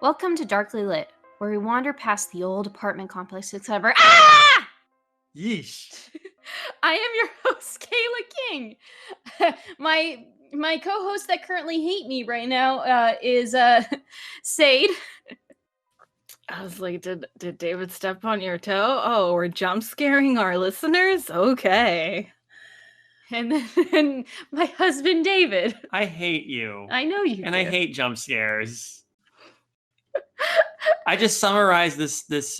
Welcome to Darkly Lit, where we wander past the old apartment complex to discover. Ah! Yeesh. I am your host, Kayla King. my co-host that currently hate me right now is Sade. I was like, did David step on your toe? Oh, we're jump scaring our listeners? Okay. And then my husband, David. I hate you. I know you and do. I hate jump scares. I just summarized this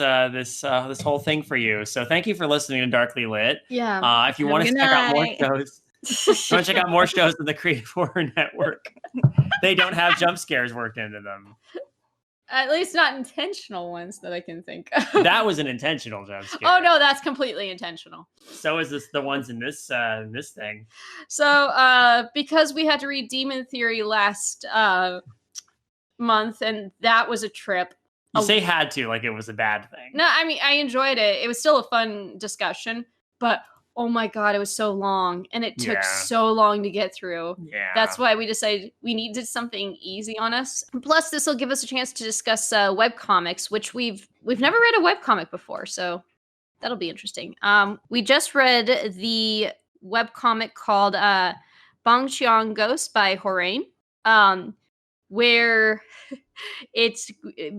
whole thing for you. So thank you for listening to Darkly Lit. Yeah. If you want to check out more shows, you want to check out more shows in the Creative Horror Network. They don't have jump scares worked into them. At least not intentional ones that I can think of. That was an intentional jump scare. Oh no, that's completely intentional. So is the ones in this thing. So because we had to read Demon Theory last month, and that was a trip. You say had to, like it was a bad thing. No, I mean, I enjoyed it. It was still a fun discussion, but oh my god, it was so long, and it took so long to get through. Yeah. That's why we decided we needed something easy on us. Plus, this will give us a chance to discuss webcomics, which we've never read a webcomic before, so that'll be interesting. We just read the webcomic called Bongcheon-Dong Ghost by Horang, where it's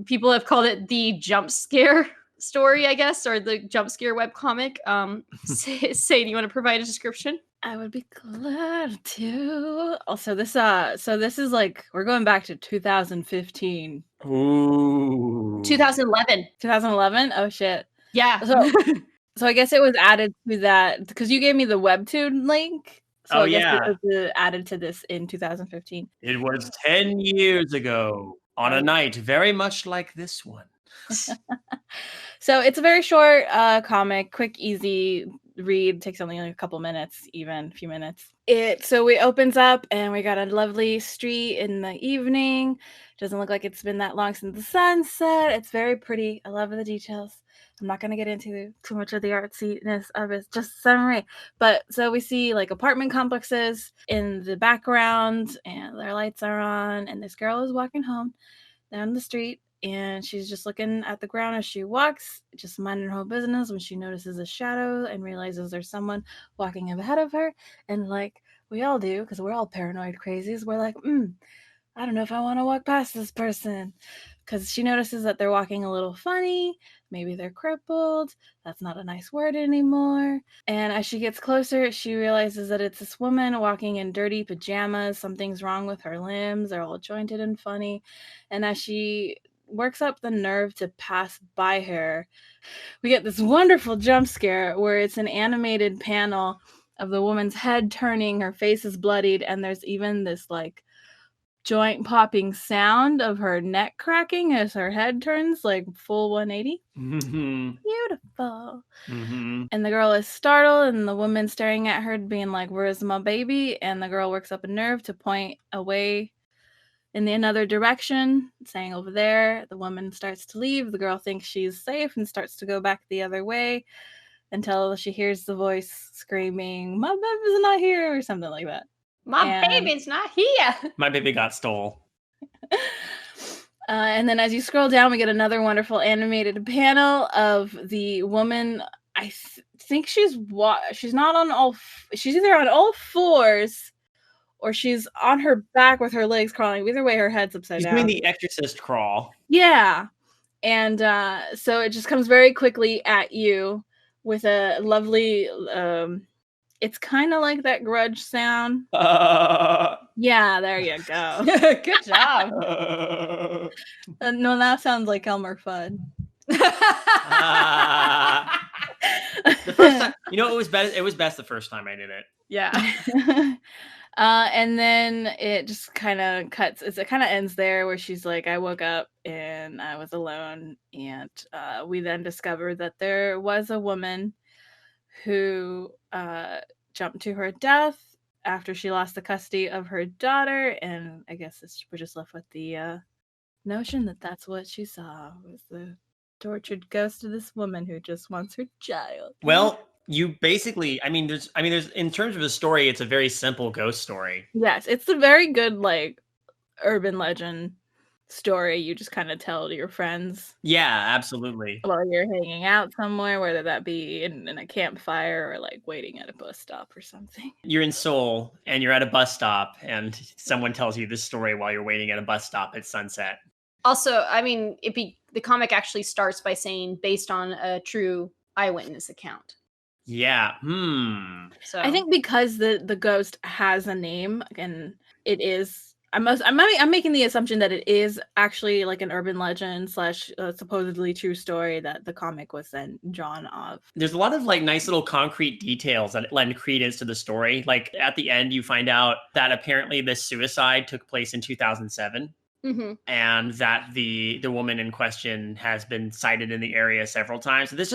people have called it the jump scare story, I guess, or the jump scare webcomic. Say, do you want to provide a description? I would be glad to. Also, this is like we're going back to 2015. Ooh. 2011. 2011? Oh shit. Yeah. So I guess it was added to that because you gave me the webtoon link. So I guess it was added to this in 2015. It was 10 years ago on a night very much like this one. So it's a very short comic, quick, easy read. Takes only like a couple minutes, even a few minutes. So it opens up and we got a lovely street in the evening. Doesn't look like it's been that long since the sunset. It's very pretty. I love the details. I'm not going to get into too much of the artsiness of it, just summary. But so we see like apartment complexes in the background and their lights are on. And this girl is walking home down the street and she's just looking at the ground as she walks, just minding her own business when she notices a shadow and realizes there's someone walking ahead of her. And like we all do, because we're all paranoid crazies, we're like, I don't know if I want to walk past this person. Because she notices that they're walking a little funny. Maybe they're crippled. That's not a nice word anymore. And as she gets closer, she realizes that it's this woman walking in dirty pajamas. Something's wrong with her limbs. They're all jointed and funny. And as she works up the nerve to pass by her, we get this wonderful jump scare where it's an animated panel of the woman's head turning. Her face is bloodied. And there's even this like joint popping sound of her neck cracking as her head turns like full 180. Mm-hmm. Beautiful. Mm-hmm. And the girl is startled and the woman staring at her being like, where's my baby? And the girl works up a nerve to point away in another direction, saying over there. The woman starts to leave. The girl thinks she's safe and starts to go back the other way until she hears the voice screaming, my baby's not here, or something like that. My baby's not here. My baby got stole. And then as you scroll down, we get another wonderful animated panel of the woman. I think she's not on all. She's either on all fours or she's on her back with her legs crawling. Either way, her head's upside down. She's doing the Exorcist crawl. Yeah. And so it just comes very quickly at you with a lovely... it's kind of like that Grudge sound. Yeah, there you go. Good job. No, that sounds like Elmer Fudd. The first time, it was best. It was best the first time I did it. Yeah. And then it just kind of cuts. It kind of ends there where she's like, I woke up and I was alone. And we then discovered that there was a woman who jumped to her death after she lost the custody of her daughter. And I guess we're just left with the notion that that's what she saw, was the tortured ghost of this woman who just wants her child. Well, you basically, there's in terms of the story, it's a very simple ghost story. Yes, it's a very good like urban legend story you just kind of tell to your friends Yeah, absolutely. while you're hanging out somewhere, whether that be in a campfire or like waiting at a bus stop or something. You're in Seoul and you're at a bus stop and someone tells you this story while you're waiting at a bus stop at sunset. Also, I mean, the comic actually starts by saying based on a true eyewitness account. Yeah. So I think because the ghost has a name and it is. I'm making the assumption that it is actually like an urban legend / supposedly true story that the comic was then drawn of. There's a lot of like nice little concrete details that lend credence to the story. Like at the end, you find out that apparently this suicide took place in 2007. And that the woman in question has been sighted in the area several times. So this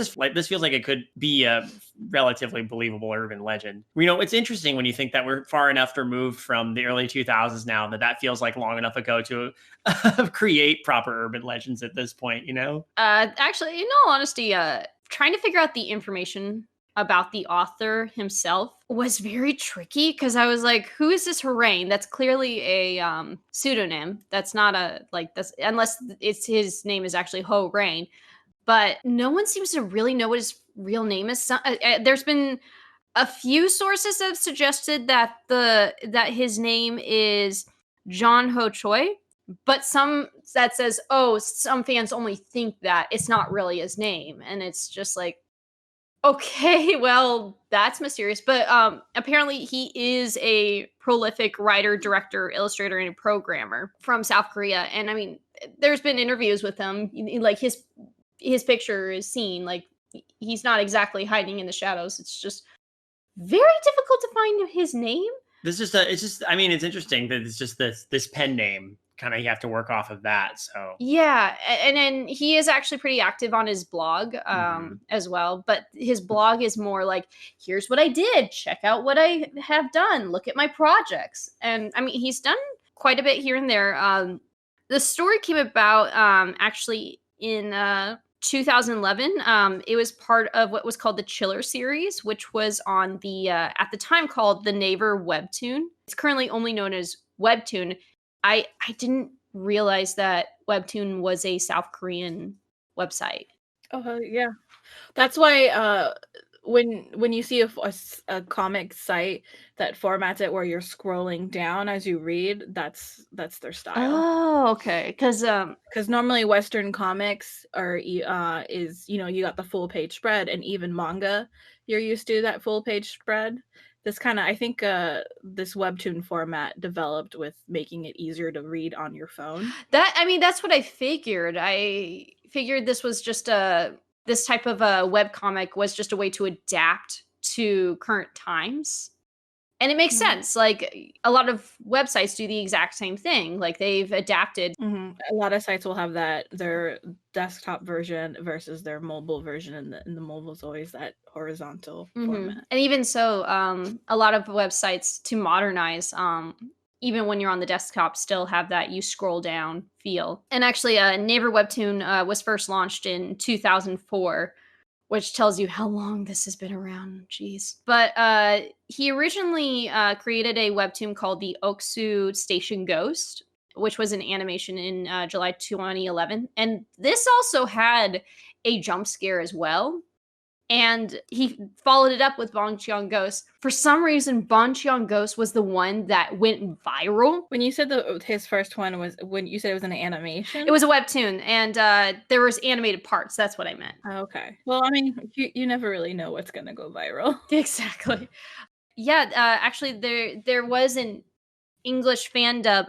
feels like it could be a relatively believable urban legend. You know, it's interesting when you think that we're far enough removed from the early 2000s now that feels like long enough ago to create proper urban legends at this point. You know, actually, in all honesty, trying to figure out the information about the author himself was very tricky because I was like, who is this Horang? That's clearly a pseudonym. That's not that's unless it's his name is actually Horang. But no one seems to really know what his real name is. There's been a few sources that have suggested that his name is John Ho Choi, but some that says, oh, some fans only think that it's not really his name, and it's just like, okay, well, that's mysterious. But apparently he is a prolific writer, director, illustrator, and programmer from South Korea. And I mean, there's been interviews with him. Like his picture is seen. Like he's not exactly hiding in the shadows. It's just very difficult to find his name. it's interesting that it's just this pen name. Kind of you have to work off of that. So yeah, and then he is actually pretty active on his blog as well, but his blog is more like, here's what I did, check out what I have done, look at my projects. And I mean, he's done quite a bit here and there. The story came about actually in 2011. It was part of what was called the Chiller series, which was on the at the time called the Naver webtoon. It's currently only known as Webtoon. I didn't realize that Webtoon was a South Korean website. Oh, yeah. That's why when you see a comic site that formats it where you're scrolling down as you read, that's their style. Oh, okay. Because normally Western comics are you got the full page spread, and even manga you're used to that full page spread. This kind of, I think this Webtoon format developed with making it easier to read on your phone. That's what I figured. I figured this was just this type of a webcomic was just a way to adapt to current times. And it makes sense. Like a lot of websites do the exact same thing. Like they've adapted. A lot of sites will have that their desktop version versus their mobile version, and the mobile is always that horizontal format. And even so, a lot of websites to modernize, even when you're on the desktop, still have that you scroll down feel. And actually, Naver Webtoon was first launched in 2004. Which tells you how long this has been around. Jeez. But he originally created a webtoon called the Oksu Station Ghost, which was an animation in July 2011. And this also had a jump scare as well. And he followed it up with Bongcheon-Dong Ghost. For some reason, Bongcheon-Dong Ghost was the one that went viral. When you said his first one was, when you said it was an animation? It was a webtoon, and there was animated parts. That's what I meant. Okay. Well, I mean, you never really know what's going to go viral. Exactly. Yeah, actually, there was an English fan dub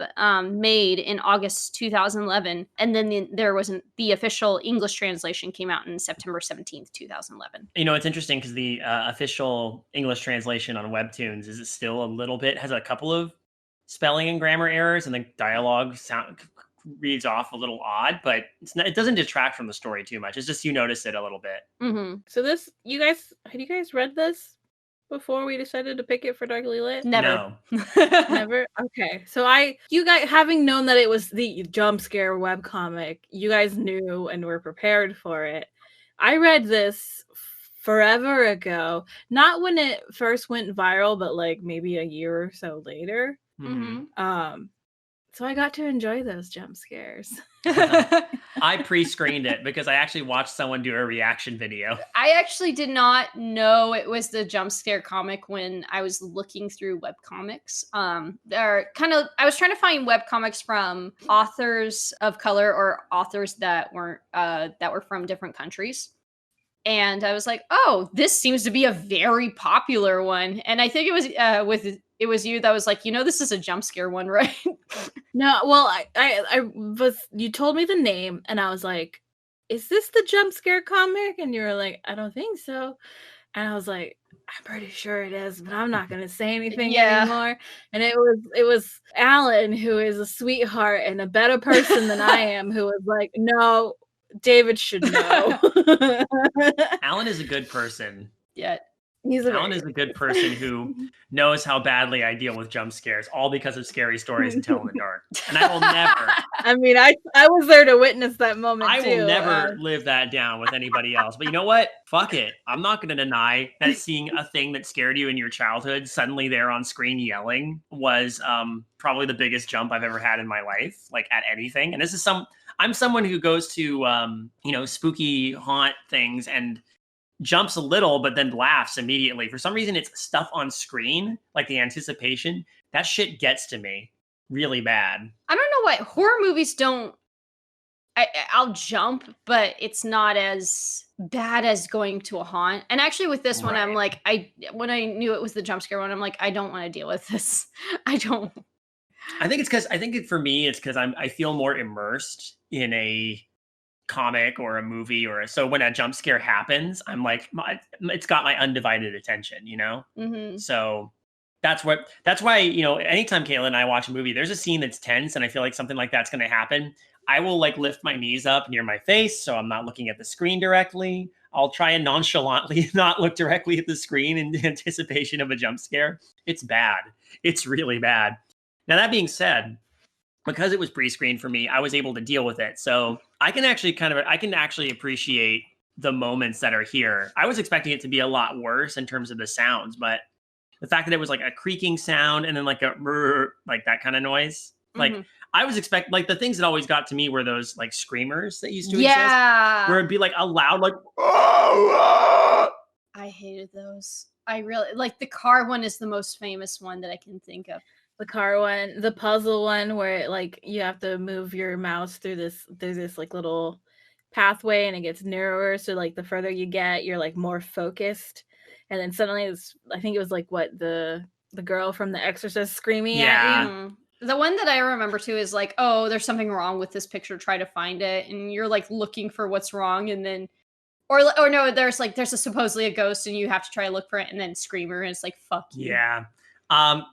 made in August 2011, and then there wasn't the official English translation came out in September 17th, 2011. You know, it's interesting because the official English translation on Webtoons is still a little bit has a couple of spelling and grammar errors, and the dialogue reads off a little odd, but it doesn't detract from the story too much. It's just you notice it a little bit. So had you guys read this before we decided to pick it for Darkly Lit? Never. No. Never? Okay. So you guys, having known that it was the jump scare webcomic, you guys knew and were prepared for it. I read this forever ago. Not when it first went viral, but like maybe a year or so later. So I got to enjoy those jump scares. I pre-screened it because I actually watched someone do a reaction video. I actually did not know it was the jump scare comic when I was looking through webcomics. I was trying to find webcomics from authors of color or authors that weren't that were from different countries. And I was like, oh, this seems to be a very popular one. And I think it was you that was like, this is a jump scare one, right? No, well, I was, you told me the name and I was like, is this the jump scare comic? And you were like, I don't think so. And I was like, I'm pretty sure it is, but I'm not gonna say anything anymore. And it was Alan, who is a sweetheart and a better person than I am, who was like, no, David should know. Alan is a good person. Yeah. Alan is a good person who knows how badly I deal with jump scares, all because of scary stories and tell in the dark. And I will never. I mean, I was there to witness that moment. I will never live that down with anybody else. But you know what? Fuck it. I'm not going to deny that seeing a thing that scared you in your childhood suddenly there on screen yelling was probably the biggest jump I've ever had in my life, like at anything. And this is I'm someone who goes to spooky haunt things and jumps a little, but then laughs immediately. For some reason, it's stuff on screen, like the anticipation. That shit gets to me really bad. I don't know why horror movies don't. I'll jump, but it's not as bad as going to a haunt. And actually, with this one, I'm like, when I knew it was the jump scare one, I'm like, I don't want to deal with this. I don't. I think for me, it's because I feel more immersed in a comic or a movie so when a jump scare happens, I'm like, it's got my undivided attention, Mm-hmm. So that's why anytime Kayla and I watch a movie, there's a scene that's tense and I feel like something like that's going to happen, I will like lift my knees up near my face so I'm not looking at the screen directly. I'll try and nonchalantly not look directly at the screen in anticipation of a jump scare. It's bad. It's really bad. Now, that being said, because it was pre-screened for me, I was able to deal with it. So I can actually appreciate the moments that are here. I was expecting it to be a lot worse in terms of the sounds, but the fact that it was like a creaking sound and then like a like that kind of noise, like I was expecting, like the things that always got to me were those like screamers that used to exist, where it'd be like a loud like. I hated those. I really like the car one is the most famous one that I can think of. The car one, the puzzle one, where like you have to move your mouse through this like little pathway and it gets narrower. So like the further you get, you're like more focused. And then suddenly I think it was like what the girl from The Exorcist screaming at you. Mm-hmm. The one that I remember too is like, oh, there's something wrong with this picture. Try to find it, and you're like looking for what's wrong, and then, or no, there's supposedly a ghost, and you have to try to look for it, and then screamer, and it's like, fuck you. Yeah.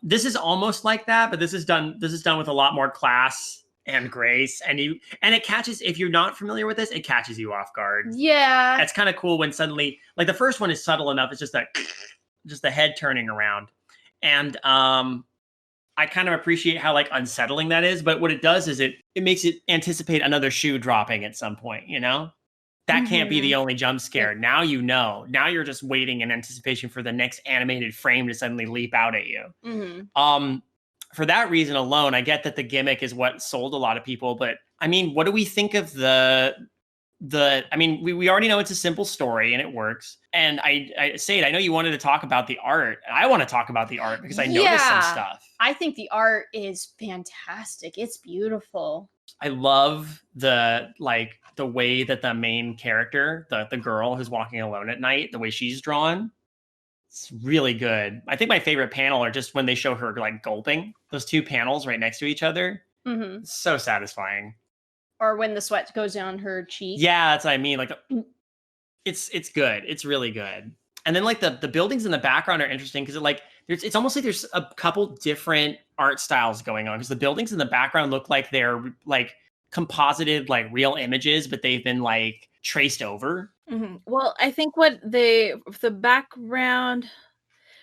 This is almost like that, but this is done with a lot more class and grace, and it catches, if you're not familiar with this, it catches you off guard. Yeah. It's kind of cool when suddenly, like the first one is subtle enough, it's just the head turning around. And I kind of appreciate how like unsettling that is, but what it does is it makes it anticipate another shoe dropping at some point, That can't be the only jump scare. Now Now you're just waiting in anticipation for the next animated frame to suddenly leap out at you. Mm-hmm. For that reason alone, I get that the gimmick is what sold a lot of people. But I mean, what do we think of we already know it's a simple story and it works. And I know you wanted to talk about the art. I want to talk about the art because I noticed some stuff. I think the art is fantastic. It's beautiful. I love the way that the main character, the girl who's walking alone at night, the way she's drawn, it's really good. I think my favorite panel are just when they show her like gulping, those two panels right next to each other. Mm-hmm. So satisfying. Or when the sweat goes down her cheek. Yeah, that's what I mean. Like, it's good. It's really good. And then like the buildings in the background are interesting because it's almost like there's a couple different art styles going on because the buildings in the background look like they're like composited like real images, but they've been like traced over. Mm-hmm. Well, I think the background,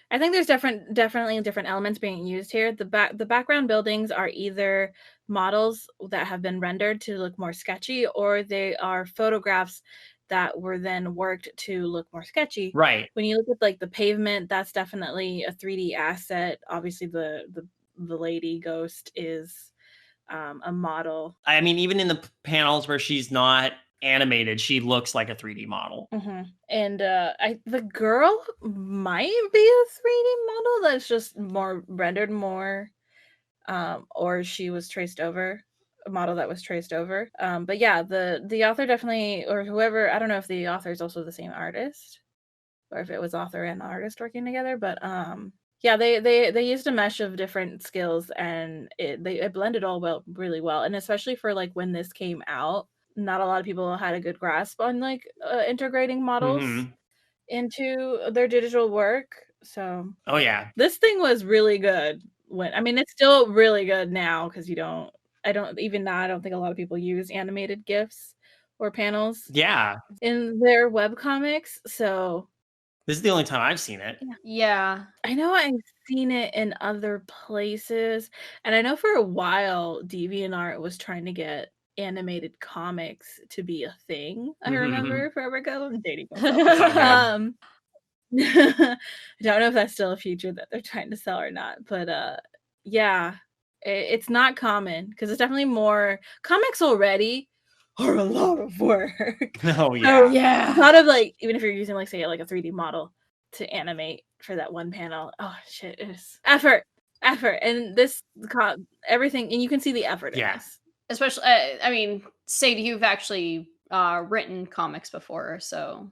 I think there's definitely different elements being used here. The background buildings are either models that have been rendered to look more sketchy, or they are photographs that were then worked to look more sketchy. Right. When you look at like the pavement, that's definitely a 3D asset. Obviously, the lady ghost is a model. I mean, even in the panels where she's not animated, she looks like a 3D model. And the girl might be a 3D model that's just more rendered more, or she was traced over, a model that was traced over. But yeah, the author definitely, or whoever, I don't know if the author is also the same artist or if it was author and artist working together, but yeah, they used a mesh of different skills, and it blended all really well. And especially for like when this came out, not a lot of people had a good grasp on like integrating models into their digital work. So oh yeah, this thing was really good when, I mean, it's still really good now because I don't think a lot of people use animated GIFs or panels in their webcomics. So this is the only time I've seen it. Yeah. I know I've seen it in other places, and I know for a while DeviantArt was trying to get animated comics to be a thing. I remember forever ago. I'm dating myself. I don't know if that's still a feature that they're trying to sell or not, but yeah, it's not common because it's definitely more comics already are a lot of work. Oh So, Yeah. a lot of like, even if you're using like say like a 3D model to animate for that one panel, oh shit, it's effort, and this everything, and you can see the effort in this. Especially, I mean, Sadie, you've actually written comics before, so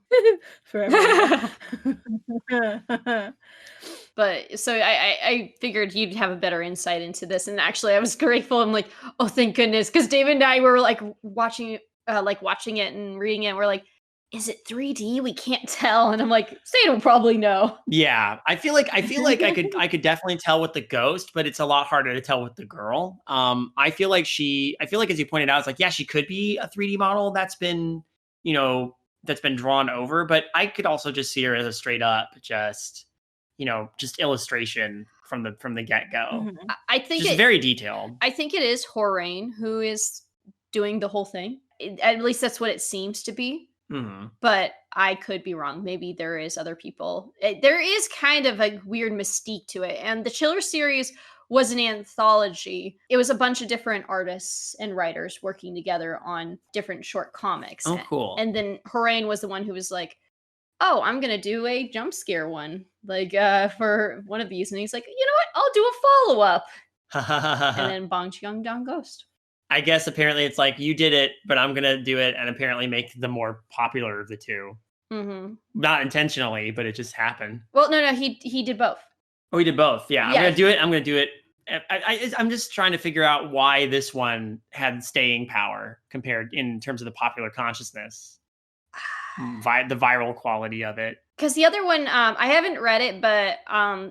Forever. but so I figured you'd have a better insight into this, and actually I was grateful. I'm like, oh, thank goodness, because David and I were like watching it and reading it. And we're like, is it 3D? We can't tell, and I'm like, Sadie will probably know. Yeah, I feel like I could definitely tell with the ghost, but it's a lot harder to tell with the girl. I feel like as you pointed out, it's like, yeah, she could be a 3D model that's been, that's been drawn over, but I could also just see her as a straight up just illustration from the get-go. I think just very detailed. I think it is Horang who is doing the whole thing. At least that's what it seems to be. But I could be wrong. Maybe there is other people. There is kind of a weird mystique to it. And the Chiller series was an anthology. It was a bunch of different artists and writers working together on different short comics. Oh, cool. And then Horang was the one who was like, oh, I'm going to do a jump scare one, like for one of these. And he's like, you know what? I'll do a follow-up. And then Bongcheon-Dong Ghost. I guess apparently it's like, you did it, but I'm gonna do it and apparently make the more popular of the two. Not intentionally, but it just happened. Well, no, he did both. Oh, he did both. Yeah, I'm gonna do it. I'm just trying to figure out why this one had staying power compared in terms of the popular consciousness, the viral quality of it. Because the other one, I haven't read it, but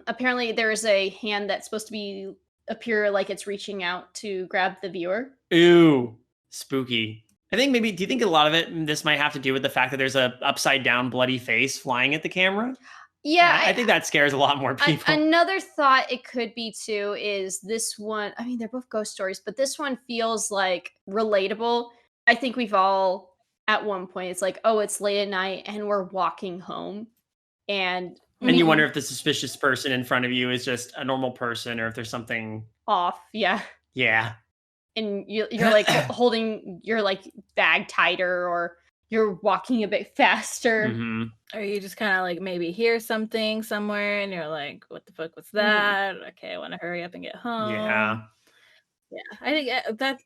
apparently there is a hand that's supposed to appear like it's reaching out to grab the viewer. Ooh, spooky. I think maybe, do you think a lot of this might have to do with the fact that there's a upside down bloody face flying at the camera? Yeah. I think that scares a lot more people. Another thought it could be too is this one, I mean, they're both ghost stories, but this one feels like relatable. I think we've all, at one point, it's like, oh, it's late at night and we're walking home. And you wonder if the suspicious person in front of you is just a normal person or if there's something off. Yeah. Yeah. And you're like holding your like bag tighter, or you're walking a bit faster. Or you just kind of like maybe hear something somewhere and you're like, what the fuck was that? Okay, I want to hurry up and get home. Yeah. I think that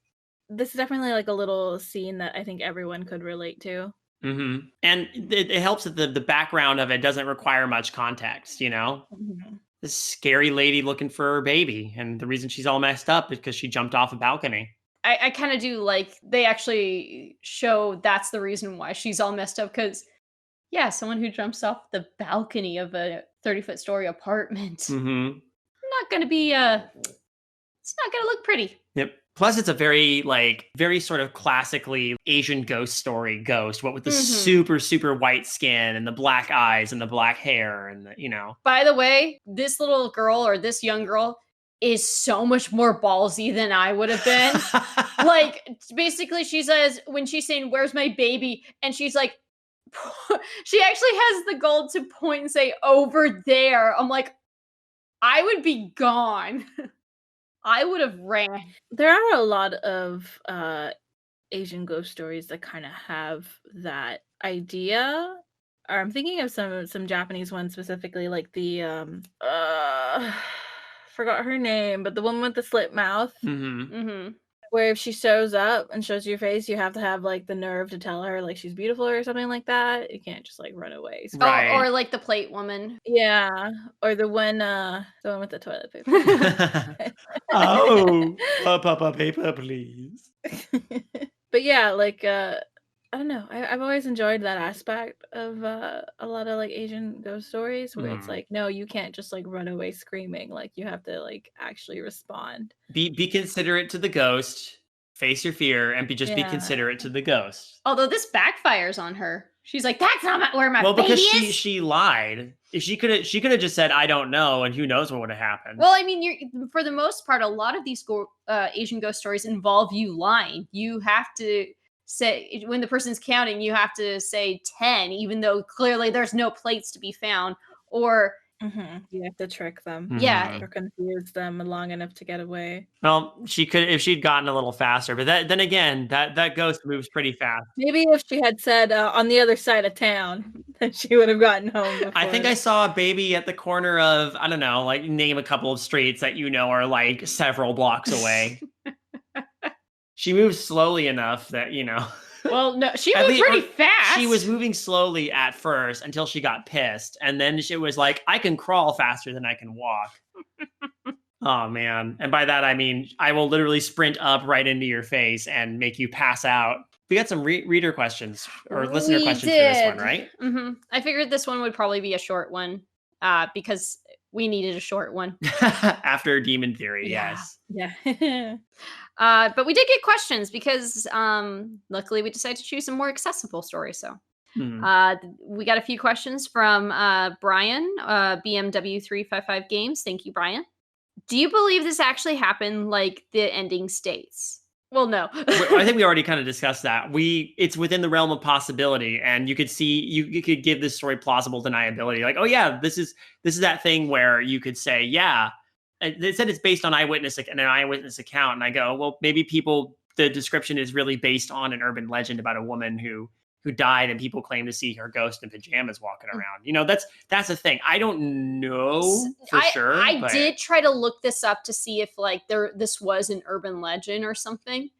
this is definitely like a little scene that I think everyone could relate to. And it helps that the background of it doesn't require much context, This scary lady looking for her baby, and the reason she's all messed up is because she jumped off a balcony. I kind of do like, they actually show that's the reason why she's all messed up, because yeah, someone who jumps off the balcony of a 30-foot story apartment, not gonna be it's not gonna look pretty. Yep. Plus, it's a very sort of classically Asian ghost story ghost, what with the super, super white skin and the black eyes and the black hair and By the way, this little girl, or this young girl, is so much more ballsy than I would have been. Like, basically, she says, when she's saying, where's my baby? And she's like, she actually has the goal to point and say, over there. I'm like, I would be gone. I would have ran. There are a lot of Asian ghost stories that kind of have that idea. Or I'm thinking of some Japanese ones specifically, like the forgot her name, but the woman with the slit mouth. Where if she shows up and shows your face, you have to have like the nerve to tell her like she's beautiful or something like that. You can't just like run away. Right. Or like the plate woman. Yeah. Or the one with the toilet paper. Oh, papa paper, please. But yeah, like I don't know. I've always enjoyed that aspect of a lot of like Asian ghost stories where it's like, no, you can't just like run away screaming. Like you have to like actually respond. Be considerate to the ghost. Face your fear and be considerate to the ghost. Although this backfires on her. She's like, that's not where my baby because is. she lied. If she could have just said, I don't know, and who knows what would have happened. Well, I mean, for the most part, a lot of these Asian ghost stories involve you lying. You have to say, when the person's counting, you have to say 10, even though clearly there's no plates to be found. Or you have to trick them. Yeah. Or confuse them long enough to get away. Well, she could if she'd gotten a little faster, but then again, that ghost moves pretty fast. Maybe if she had said on the other side of town, then she would have gotten home before. I think I saw a baby at the corner of, I don't know, like name a couple of streets that are like several blocks away. She moves slowly enough that, Well, no, she moved pretty fast. She was moving slowly at first until she got pissed. And then she was like, I can crawl faster than I can walk. Oh, man. And by that, I mean, I will literally sprint up right into your face and make you pass out. We got some reader questions or listener questions for this one, right? I figured this one would probably be a short one because we needed a short one. After Demon Theory, yes. Yeah. But we did get questions because luckily we decided to choose some more accessible stories. So we got a few questions from Brian, BMW355 Games. Thank you, Brian. Do you believe this actually happened like the ending states? Well, no. I think we already kind of discussed that. It's within the realm of possibility, and you could see you could give this story plausible deniability. Like, oh yeah, this is that thing where you could say, yeah. They said it's based on an eyewitness account, and I go, well, maybe the description is really based on an urban legend about a woman who died, and people claim to see her ghost in pajamas walking around. That's a thing. I don't know for sure. I did try to look this up to see if like this was an urban legend or something.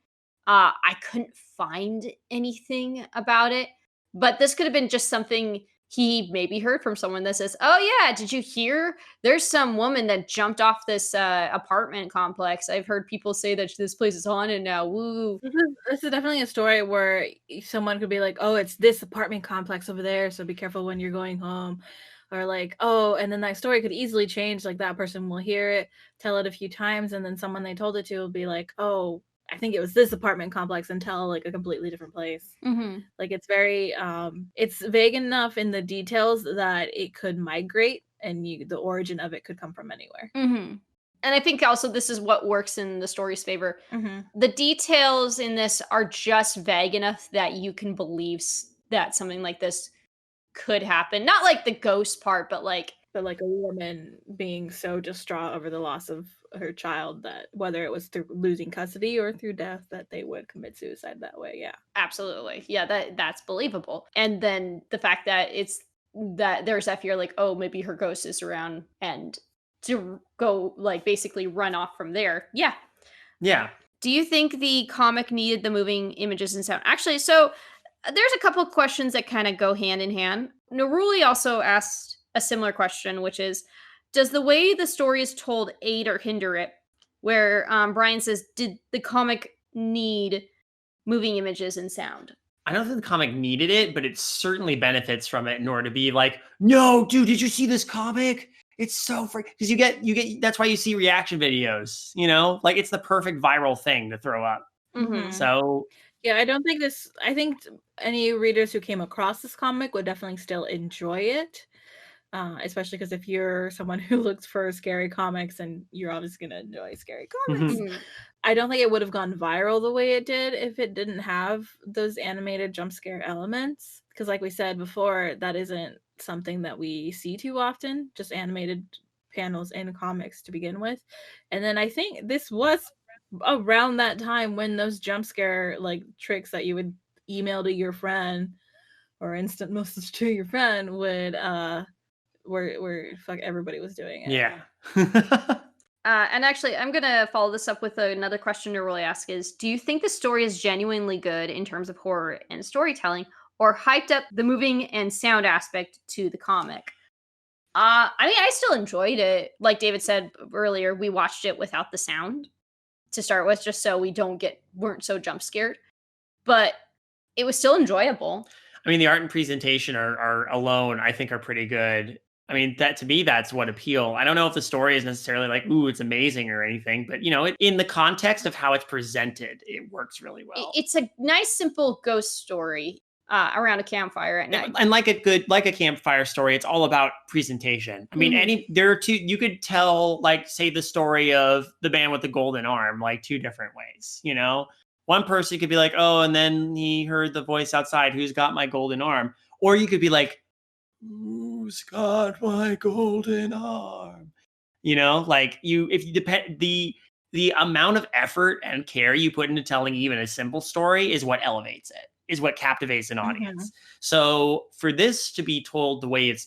I couldn't find anything about it, but this could have been just something he maybe heard from someone that says, oh yeah, did you hear? There's some woman that jumped off this apartment complex. I've heard people say that this place is haunted now. Woo. This is definitely a story where someone could be like, oh, it's this apartment complex over there, so be careful when you're going home. Or like, oh, and then that story could easily change. Like that person will hear it, tell it a few times, and then someone they told it to will be like, oh, I think it was this apartment complex, and tell like a completely different place. Like it's very it's vague enough in the details that it could migrate, and the origin of it could come from anywhere. And I think also this is what works in the story's favor. The details in this are just vague enough that you can believe that something like this could happen. Not like the ghost part, but like a woman being so distraught over the loss of her child that whether it was through losing custody or through death, that they would commit suicide that way. Yeah, absolutely. Yeah, that's believable. And then the fact that there's that fear like, oh, maybe her ghost is around, and to go like basically run off from there. Yeah. Do you think the comic needed the moving images and sound? Actually, so there's a couple of questions that kind of go hand in hand. Naruli also asked a similar question, which is, does the way the story is told aid or hinder it? Where Brian says, did the comic need moving images and sound? I don't think the comic needed it, but it certainly benefits from it in order to be like, no, dude, did you see this comic? It's so because you get that's why you see reaction videos, like it's the perfect viral thing to throw up. So yeah, I think any readers who came across this comic would definitely still enjoy it. Especially because if you're someone who looks for scary comics, and you're obviously going to enjoy scary comics. I don't think it would have gone viral the way it did if it didn't have those animated jump scare elements. Because like we said before, that isn't something that we see too often, just animated panels in comics to begin with. And then I think this was around that time when those jump scare like tricks that you would email to your friend or instant message to your friend would where fuck everybody was doing it. Yeah. And actually, I'm going to follow this up with another question to really ask is, do you think the story is genuinely good in terms of horror and storytelling, or hyped up the moving and sound aspect to the comic? I mean, I still enjoyed it. Like David said earlier, we watched it without the sound to start with, just so we weren't so jump scared. But it was still enjoyable. I mean, the art and presentation are alone, I think, are pretty good. I mean, that to me, that's what appeal. I don't know if the story is necessarily like, ooh, it's amazing or anything, but in the context of how it's presented, it works really well. It's a nice, simple ghost story around a campfire at night. And like a campfire story, it's all about presentation. I mean, there are two, you could tell, like, say the story of the man with the golden arm, like two different ways, One person could be like, oh, and then he heard the voice outside, who's got my golden arm? Or you could be like, who's got my golden arm? If you depend, the amount of effort and care you put into telling even a simple story is what elevates it, is what captivates an audience. So for this to be told the way it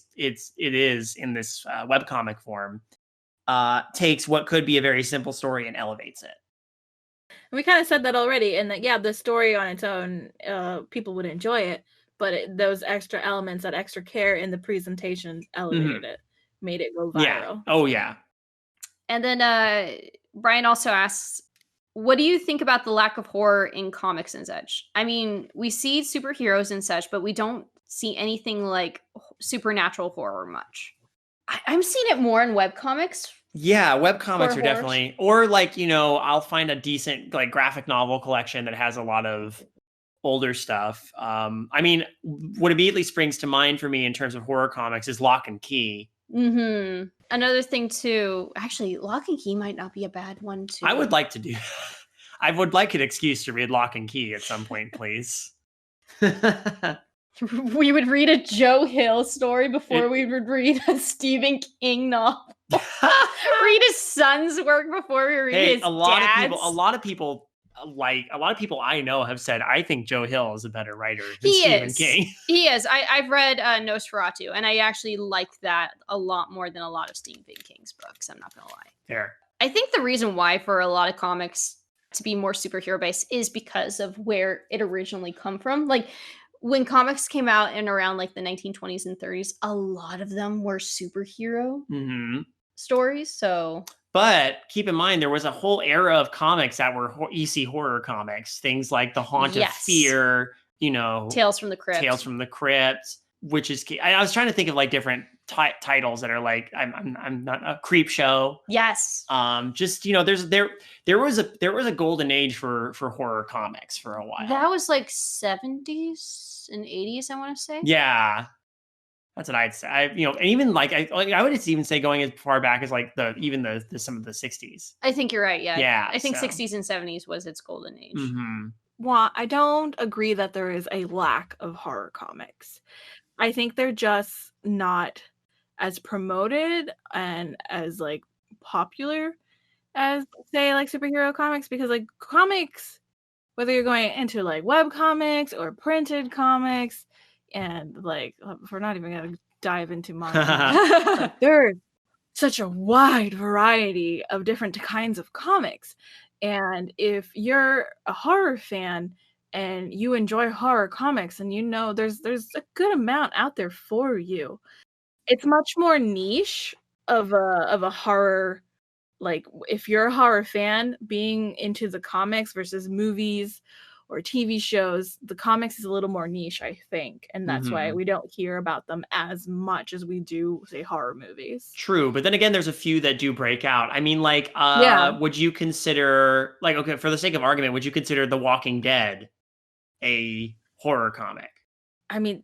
is in this webcomic form, takes what could be a very simple story and elevates it. We kind of said that already, and that the story on its own, people would enjoy it, but those extra elements, that extra care in the presentation, elevated it, made it go viral. Yeah. Oh yeah. And then Brian also asks, what do you think about the lack of horror in comics and such? I mean, we see superheroes and such, but we don't see anything like supernatural horror much. I'm seeing it more in webcomics. Yeah, webcomics are definitely, or like, I'll find a decent like graphic novel collection that has a lot of older stuff. I mean, what immediately springs to mind for me in terms of horror comics is Lock and Key. Another thing too, actually, Lock and Key might not be a bad one too. I would like to do I would like an excuse to read Lock and Key at some point, please. We would read a Joe Hill story before we would read a Stephen King novel. Read his son's work before we read his dad's. A lot of people I know have said, I think Joe Hill is a better writer than Stephen King. He is. I've read Nosferatu, and I actually like that a lot more than a lot of Stephen King's books. I'm not going to lie. Fair. I think the reason why for a lot of comics to be more superhero based is because of where it originally come from. Like when comics came out in around like the 1920s and 30s, a lot of them were superhero stories. But keep in mind, there was a whole era of comics that were EC horror comics. Things like The Haunt of Fear, Tales from the Crypt, which is key. I was trying to think of like different titles that are like, I'm not a Creep Show. Yes. There was a golden age for horror comics for a while. That was like 70s and 80s, I want to say. Yeah. That's what I'd say. And even like I would even say going as far back as like some of the 60s. I think you're right. Yeah. Yeah. I think 60s and 70s was its golden age. Well, I don't agree that there is a lack of horror comics. I think they're just not as promoted and as like popular as say like superhero comics, because like comics, whether you're going into like web comics or printed comics, and like we're not even gonna dive into manga. Like, there's such a wide variety of different kinds of comics, and if you're a horror fan and you enjoy horror comics, and there's a good amount out there for you. It's much more niche of a horror. Like if you're a horror fan, being into the comics versus movies or TV shows, the comics is a little more niche, I think. And that's why we don't hear about them as much as we do, say, horror movies. True. But then again, there's a few that do break out. I mean, like, would you consider, like, okay, for the sake of argument, would you consider The Walking Dead a horror comic? I mean,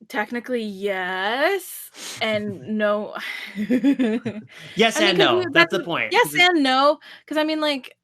technically, yes. And no. Yes and no. That's the point. Yes and no. Because, I mean, like,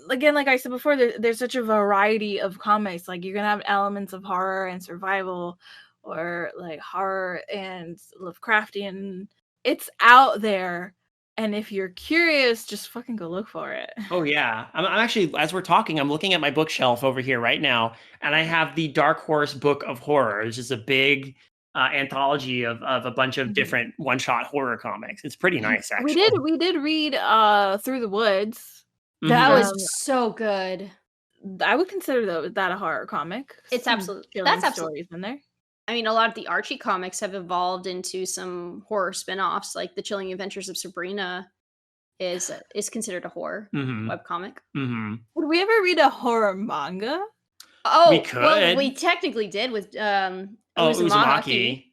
again, like I said before, there's such a variety of comics. Like you're gonna have elements of horror and survival, or like horror and Lovecraftian it's out there. And if you're curious, just fucking go look for it. Oh yeah, I'm actually, as we're talking, I'm looking at my bookshelf over here right now, and I have the Dark Horse Book of Horror. It's just a big anthology of a bunch of different one-shot horror comics. It's pretty nice, actually. We did read Through the Woods. That was so good. I would consider that a horror comic. It's absolutely, that's stories in there. I mean, a lot of the Archie comics have evolved into some horror spin-offs, like The Chilling Adventures of Sabrina is considered a horror webcomic. Would we ever read a horror manga? Oh, we could. Well, we technically did with Uzumaki.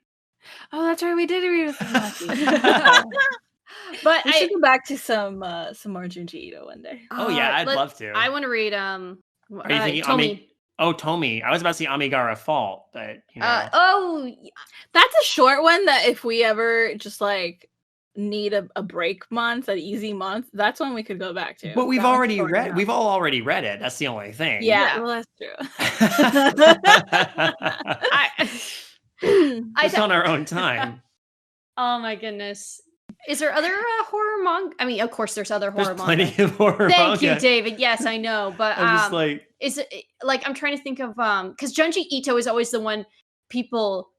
Oh, that's right, we did read Uzumaki. But we should go back to some more Junji Ito one day. Oh yeah, I'd love to. I want to read Are you thinking Tomi? Tomi. I was about to say Amigara Fault, but you know. That's a short one that if we ever just like need a break month, an easy month, that's one we could go back to. But we've all already read it. That's the only thing. Yeah. Well, that's true. It's on our own time. Oh my goodness. Is there other horror manga? I mean, of course, there's other horror manga. Plenty of horror Thank manga. you, David. Yes, I know, but I'm just like, is it like I'm trying to think of because Junji Ito is always the one people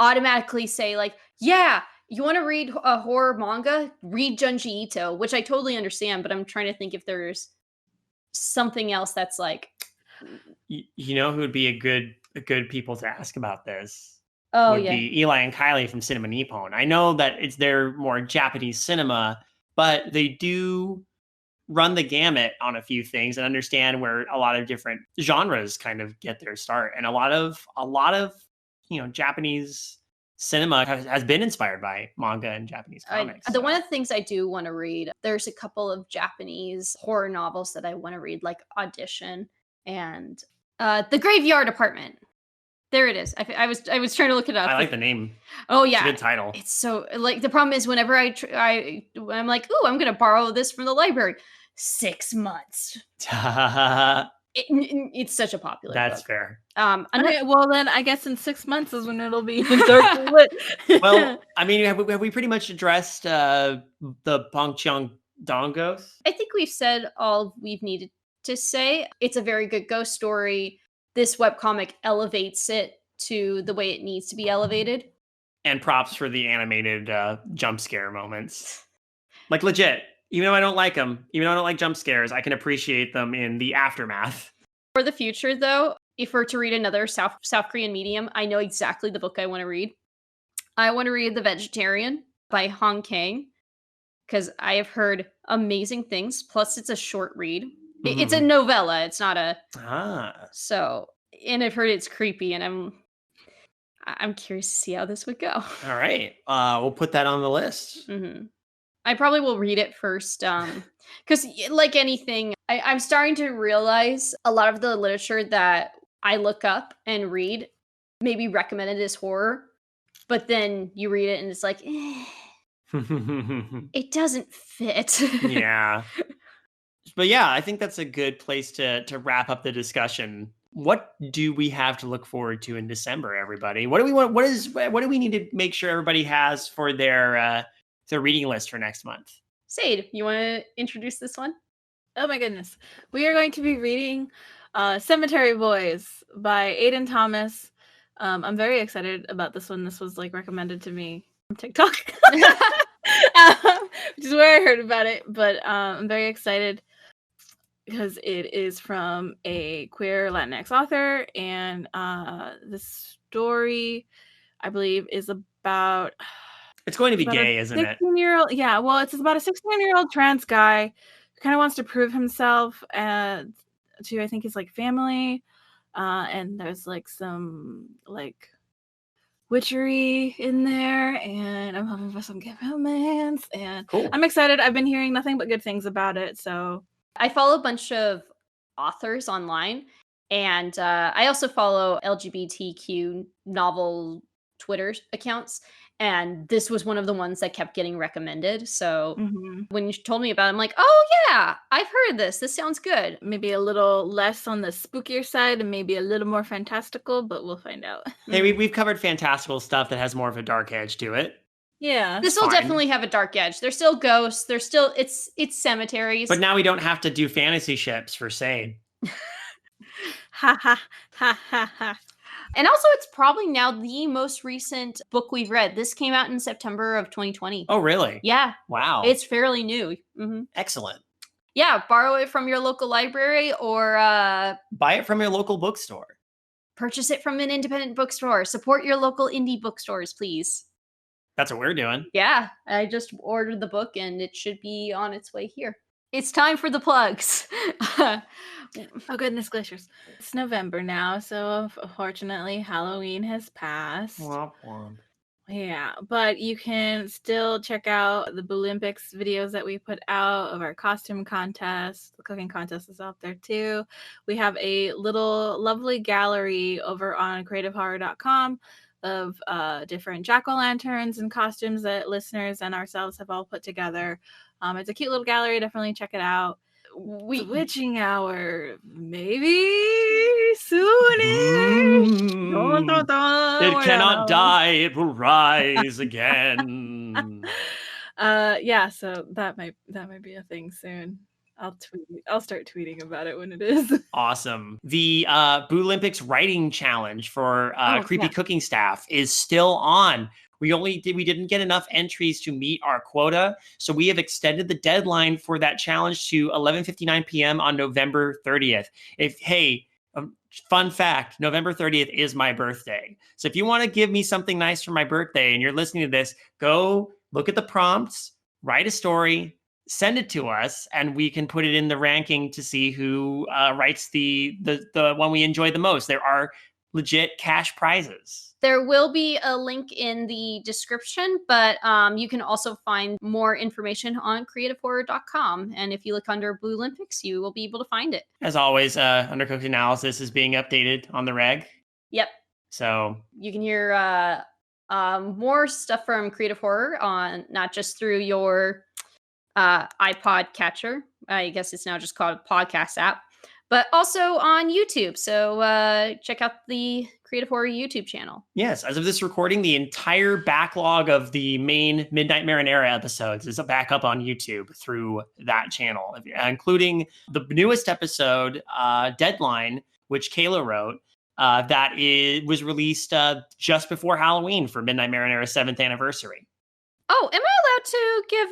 automatically say like, yeah, you want to read a horror manga? Read Junji Ito, which I totally understand, but I'm trying to think if there's something else that's like, you know, who would be a good people to ask about this. Would be Eli and Kylie from Cinema Nippon. I know that it's their more Japanese cinema, but they do run the gamut on a few things and understand where a lot of different genres kind of get their start. And a lot of you know, Japanese cinema has been inspired by manga and Japanese comics. One of the things I do want to read, there's a couple of Japanese horror novels that I want to read, like Audition and The Graveyard Apartment. There it is. I was trying to look it up. I like the name. Oh yeah, it's a good title. It's so like the problem is whenever I'm like, ooh, I'm gonna borrow this from the library. 6 months. It's such a popular. That's book. fair. Okay, well then I guess in 6 months is when it'll be darkly lit. Well, I mean, have we pretty much addressed the Bongcheon-Dong Ghost? I think we've said all we've needed to say. It's a very good ghost story. This webcomic elevates it to the way it needs to be elevated. And props for the animated jump scare moments. Like legit, even though I don't like them, even though I don't like jump scares, I can appreciate them in the aftermath. For the future, though, if we're to read another South Korean medium, I know exactly the book I want to read. I want to read The Vegetarian by Hong Kang, because I have heard amazing things. Plus, it's a short read. It's a novella. It's not a so. And I've heard it's creepy, and I'm curious to see how this would go. All right, we'll put that on the list. I probably will read it first, because like anything, I'm starting to realize a lot of the literature that I look up and read may be recommended as horror, but then you read it and it's like, it doesn't fit. Yeah. But yeah, I think that's a good place to wrap up the discussion. What do we have to look forward to in December, everybody? What do we want? What do we need to make sure everybody has for their reading list for next month? Sade, you want to introduce this one? Oh my goodness. We are going to be reading Cemetery Boys by Aiden Thomas. I'm very excited about this one. This was like recommended to me from TikTok, which is where I heard about it. But I'm very excited because it is from a queer Latinx author, and the story, I believe, is about. It's going to be gay, isn't it? 16-year-old, yeah. Well, it's about a 16-year-old trans guy who kind of wants to prove himself to, I think, his like family, and there's like some like witchery in there, and I'm hoping for some gay romance, and cool. I'm excited. I've been hearing nothing but good things about it, so. I follow a bunch of authors online, and I also follow LGBTQ novel Twitter accounts, and this was one of the ones that kept getting recommended. So when you told me about it, I'm like, oh yeah, I've heard of this. This sounds good. Maybe a little less on the spookier side and maybe a little more fantastical, but we'll find out. Hey, we've covered fantastical stuff that has more of a dark edge to it. Yeah. This will fine. definitely have a dark edge. There's still ghosts. There's still it's cemeteries. But now we don't have to do fantasy ships for Sade. Ha ha ha ha ha. And also, it's probably now the most recent book we've read. This came out in September of 2020. Oh, really? Yeah. Wow. It's fairly new. Mm-hmm. Excellent. Yeah, borrow it from your local library or buy it from your local bookstore. Purchase it from an independent bookstore. Support your local indie bookstores, please. That's what we're doing. Yeah, I just ordered the book and it should be on its way here. It's time for the plugs. Oh, goodness gracious. It's November now, so fortunately Halloween has passed. Womp womp. Yeah, but you can still check out the Boolympics videos that we put out of our costume contest. The cooking contest is out there too. We have a little lovely gallery over on creativehorror.com of different jack-o'-lanterns and costumes that listeners and ourselves have all put together. It's a cute little gallery. Definitely check it out. Witching hour, maybe soonish. It cannot die, it will rise again. Yeah, so that might be a thing soon. I'll start tweeting about it when it is. Awesome. The Boolympics writing challenge for creepy cooking staff is still on. We didn't get enough entries to meet our quota, so we have extended the deadline for that challenge to 11:59 p.m. on November 30th. Fun fact, November 30th is my birthday. So if you want to give me something nice for my birthday and you're listening to this, go look at the prompts, write a story, send it to us, and we can put it in the ranking to see who writes the one we enjoy the most. There are legit cash prizes. There will be a link in the description, but you can also find more information on creativehorror.com. And if you look under Boolympics, you will be able to find it. As always, Undercooked Analysis is being updated on the reg. Yep. So you can hear more stuff from Creative Horror on not just through your iPod catcher. I guess it's now just called a podcast app, but also on YouTube. So check out the Creative Horror YouTube channel. Yes, as of this recording, the entire backlog of the main Midnight Marinera episodes is back up on YouTube through that channel, including the newest episode, Deadline, which Kayla wrote, was released just before Halloween for Midnight Marinera's 7th anniversary. Oh, am I allowed to give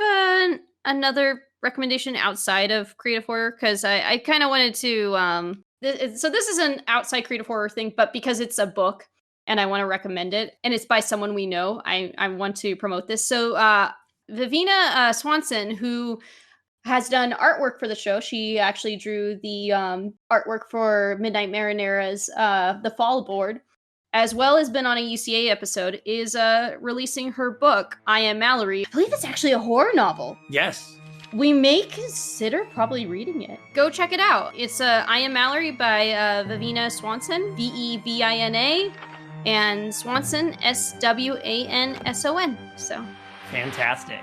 another recommendation outside of Creative Horror? Because I kind of wanted to... So this is an outside Creative Horror thing, but because it's a book and I want to recommend it, and it's by someone we know, I want to promote this. So Vivina Swanson, who has done artwork for the show, she actually drew the artwork for Midnight Marinera's The Fall Board, as well as been on a UCA episode, is releasing her book, I Am Mallory. I believe it's actually a horror novel. Yes. We may consider probably reading it. Go check it out. It's I Am Mallory by Vivina Swanson, Vevina, and Swanson, Swanson. So fantastic.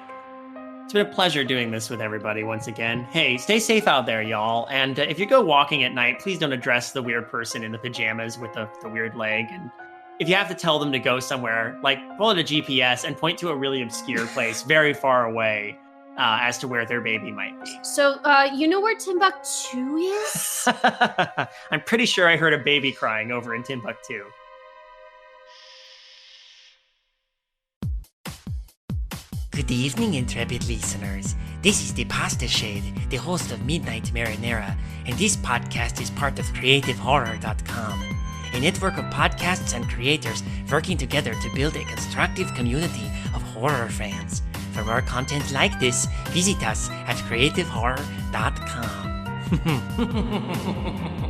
It's been a pleasure doing this with everybody once again. Hey, stay safe out there, y'all. And if you go walking at night, please don't address the weird person in the pajamas with the weird leg. And if you have to tell them to go somewhere, like pull out a GPS and point to a really obscure place very far away. As to where their baby might be. So, you know where Timbuktu is? I'm pretty sure I heard a baby crying over in Timbuktu. Good evening, intrepid listeners. This is the Pasta Shade, the host of Midnight Marinera, and this podcast is part of CreativeHorror.com, a network of podcasts and creators working together to build a constructive community of horror fans. For more content like this, visit us at creativehorror.com.